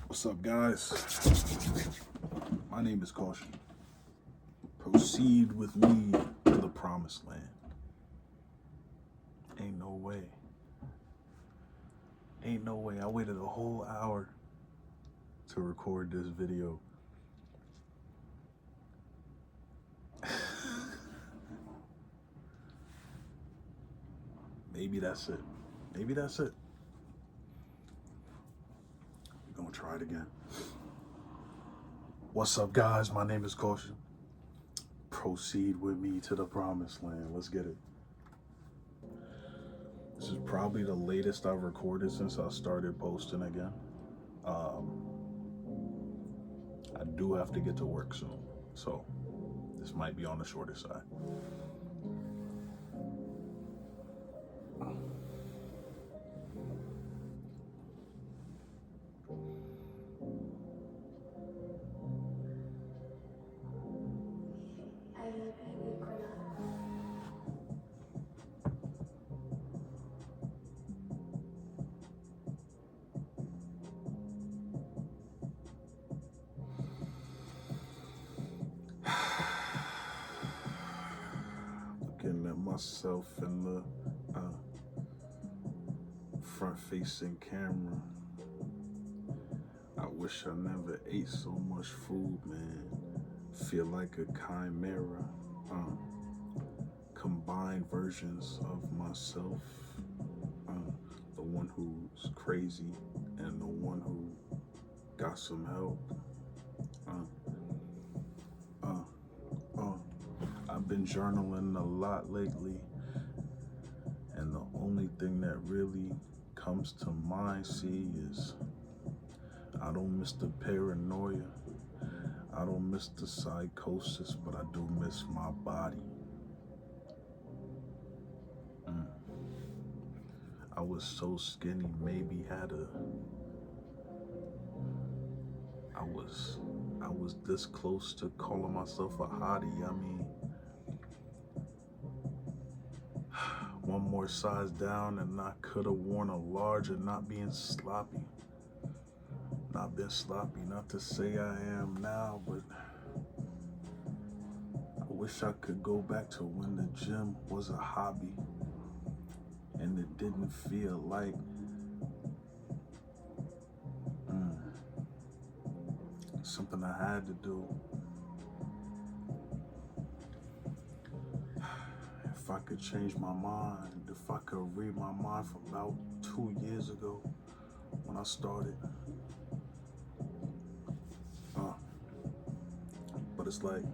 What's up, guys? My name is Caution. Proceed with me to the promised land. Ain't no way. Ain't no way. I waited a whole hour to record this video. Maybe that's it. Maybe that's it. We're gonna try it again. What's up, guys? My name is Caution. Proceed with me to the promised land. Let's get it. This is probably the latest I've recorded since I started posting again. I do have to get to work soon, so this might be on the shorter side. Looking at myself in the front-facing camera. I wish I never ate so much food, man. Feel like a chimera. Combined versions of myself. The one who's crazy and the one who got some help. I've been journaling a lot lately, and the only thing that really comes to mind, is I don't miss the paranoia, I don't miss the psychosis, but I do miss my body. I was so skinny, maybe I was this close to calling myself a hottie. I mean, one more size down and I could have worn a large and not being sloppy. Not been sloppy, not to say I am now, but I wish I could go back to when the gym was a hobby and it didn't feel like something I had to do. If I could change my mind, if I could read my mind from about 2 years ago when I started. But it's like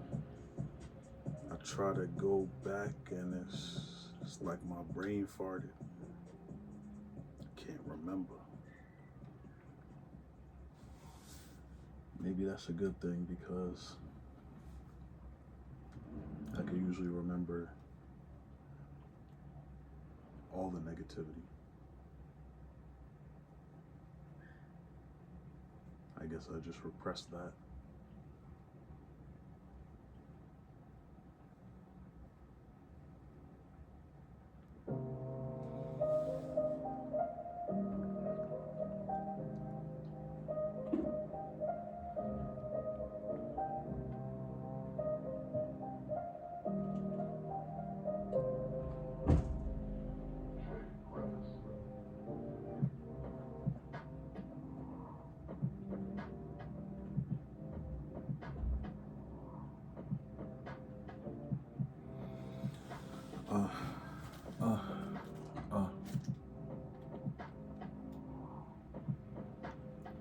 I try to go back and it's like my brain farted. I can't remember. Maybe that's a good thing because I can usually remember all the negativity. I guess I just repressed that.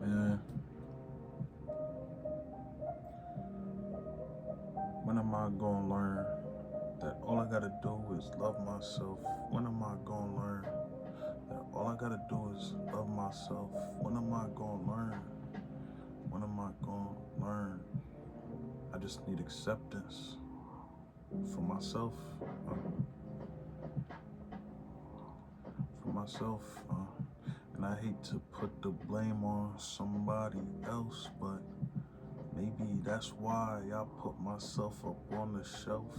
Man, when am I gonna learn that all I gotta do is love myself? When am I gonna learn that all I gotta do is love myself? When am I gonna learn? When am I gonna learn? I just need acceptance from myself. And I hate to put the blame on somebody else, but maybe that's why I put myself up on the shelf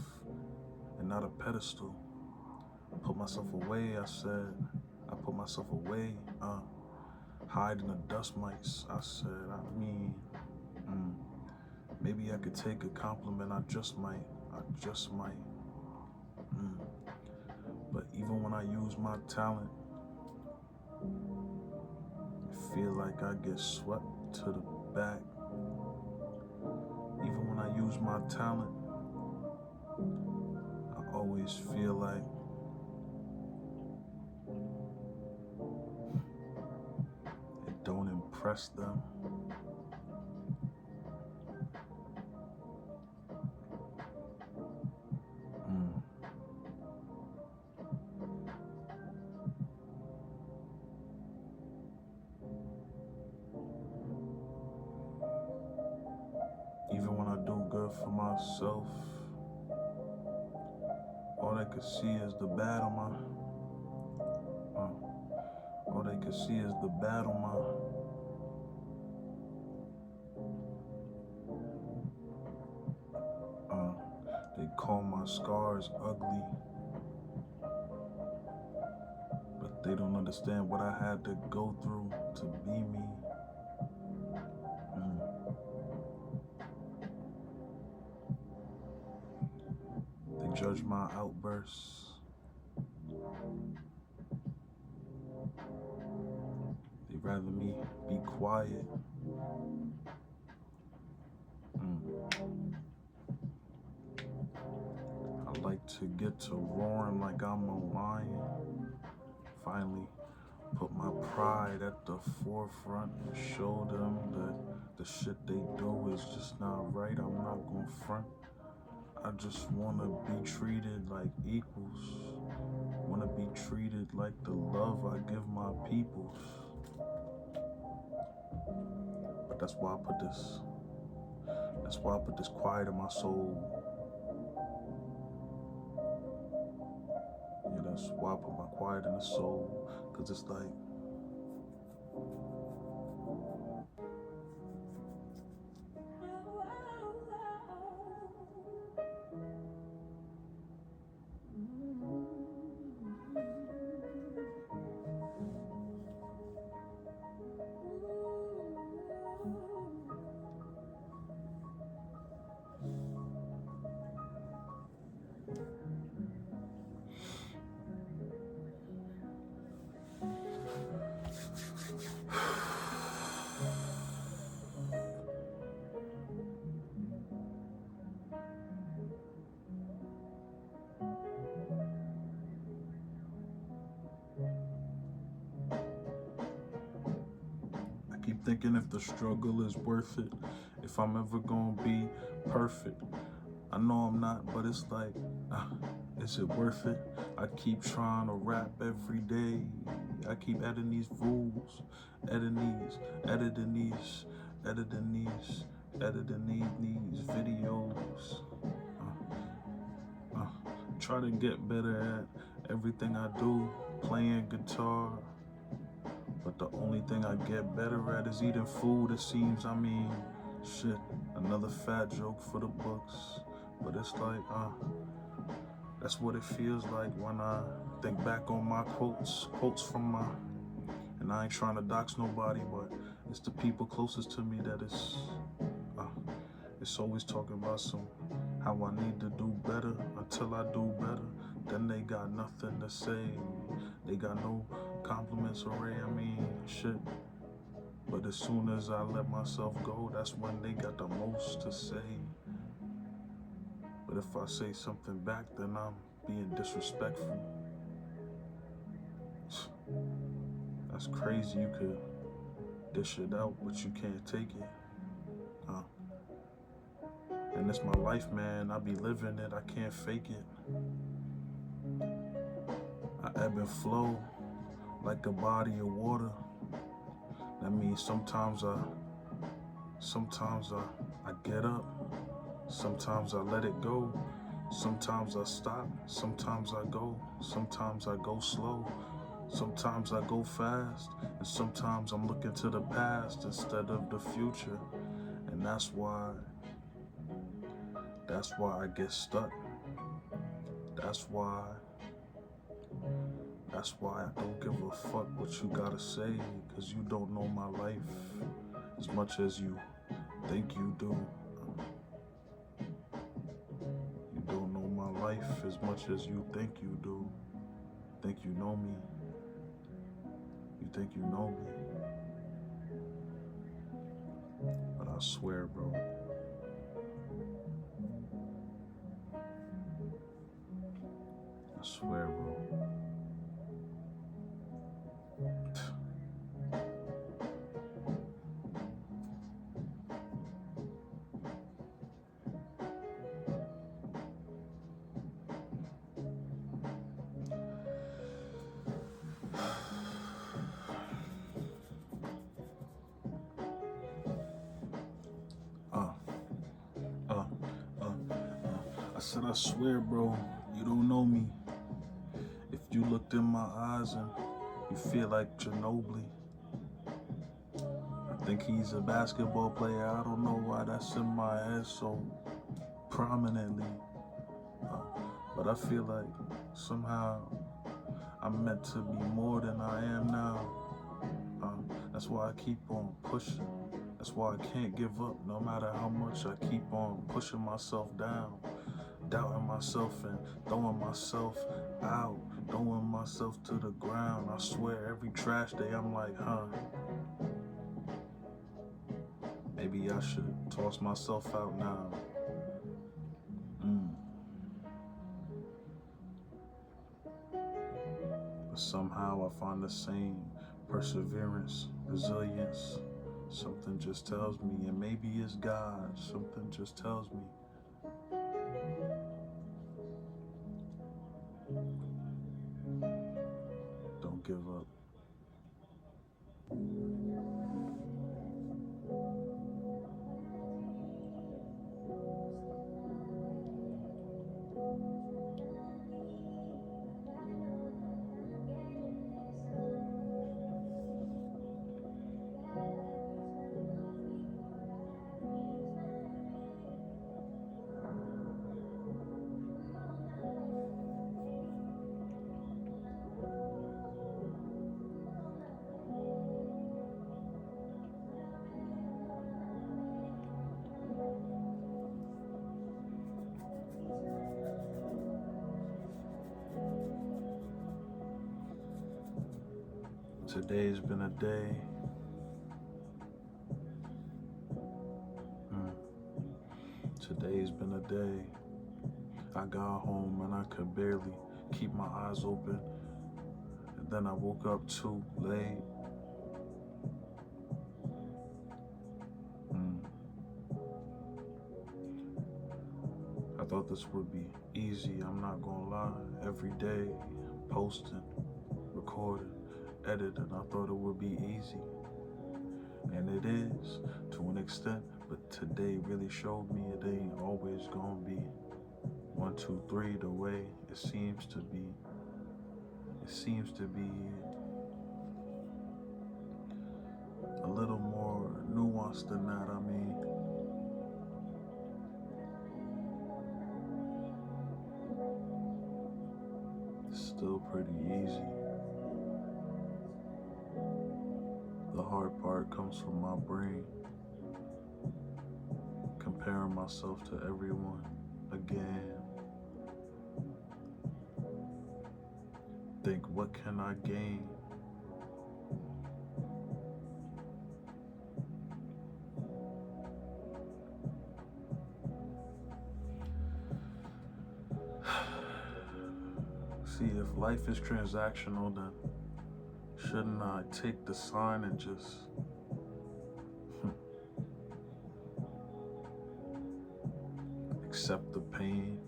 and not a pedestal. Put myself away, I said. I put myself away. hide in the dust mites. I said, maybe I could take a compliment. I just might. But even when I use my talent, I feel like I get swept to the back. Even when I use my talent, I always feel like it don't impress them. Even when I do good for myself, all they can see is the bad on my. All they can see is the bad on my. They call my scars ugly, but they don't understand what I had to go through to be me. They judge my outbursts. They'd rather me be quiet. I like to get to roaring like I'm a lion. Finally put my pride at the forefront and show them that the shit they do is just not right. I'm not gonna front. I just wanna be treated like equals. Wanna be treated like the love I give my peoples. But that's why I put this quiet in my soul. Yeah, that's why I put my quiet in the soul. Cause it's like, I keep thinking if the struggle is worth it, if I'm ever gonna be perfect. I know I'm not, but it's like, is it worth it? I keep trying to rap every day. I keep editing these rules, editing these videos. Try to get better at everything I do, playing guitar. But the only thing I get better at is eating food, it seems. Shit, another fat joke for the books. But it's like, that's what it feels like when I think back on my quotes from my, and I ain't trying to dox nobody, but it's the people closest to me that it's always talking about how I need to do better until I do better. Then they got nothing to say. They got no compliments or shit. But as soon as I let myself go, that's when they got the most to say. But if I say something back, then I'm being disrespectful. That's crazy. You could dish it out, but you can't take it. And it's my life, man. I be living it. I can't fake it. I ebb and flow like a body of water. That means sometimes I get up. Sometimes I let it go. Sometimes I stop. Sometimes I go. Sometimes I go slow. Sometimes I go fast. And sometimes I'm looking to the past instead of the future. And that's why I get stuck. That's why That's why I don't give a fuck what you gotta say, cause you don't know my life as much as you think you do. You don't know my life as much as you think you do. Think you know me. You think you know me. But I swear, bro. I swear, bro. I said, I swear, bro, you don't know me. If you looked in my eyes and you feel like Ginobili. I think he's a basketball player. I don't know why that's in my head so prominently. But I feel like somehow I'm meant to be more than I am now. That's why I keep on pushing. That's why I can't give up no matter how much I keep on pushing myself down. Doubting myself and throwing myself out, throwing myself to the ground. I swear every trash day I'm like, maybe I should toss myself out now. But somehow I find the same perseverance, resilience. Something just tells me, and maybe it's God, something just tells me. Don't give up. Today's been a day. Today's been a day. I got home and I could barely keep my eyes open. And then I woke up too late. I thought this would be easy, I'm not gonna lie. Every day, posting, recording, editing, I thought it would be easy. And it is, to an extent, but today really showed me it ain't always gonna be 1, 2, 3 the way it seems to be. It seems to be a little more nuanced than that. I mean, it's still pretty easy. The hard part comes from my brain, comparing myself to everyone again. Think, what can I gain? See, if life is transactional, then shouldn't I take the sign and just accept the pain?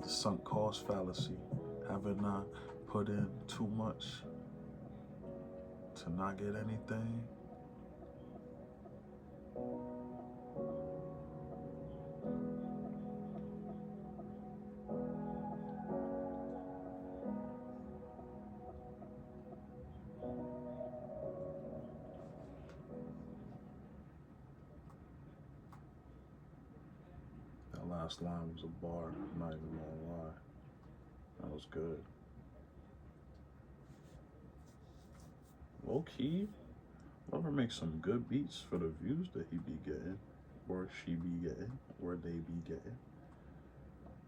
The sunk cost fallacy. Haven't I put in too much to not get anything? That last line was a bar, I'm not even gonna lie. That was good. Low key, Lover makes some good beats for the views that he be getting, or she be getting, or they be getting.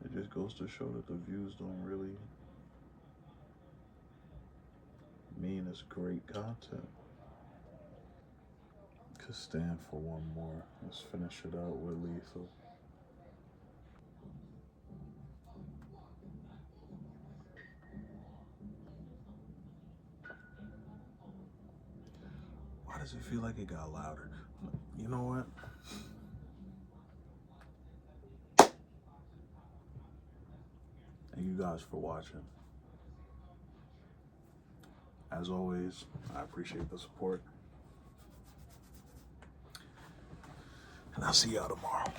It just goes to show that the views don't really mean it's great content. Could stand for one more. Let's finish it out with Lethal. Why does it feel like it got louder? You know what? Thank you guys for watching. As always, I appreciate the support. And I'll see y'all tomorrow.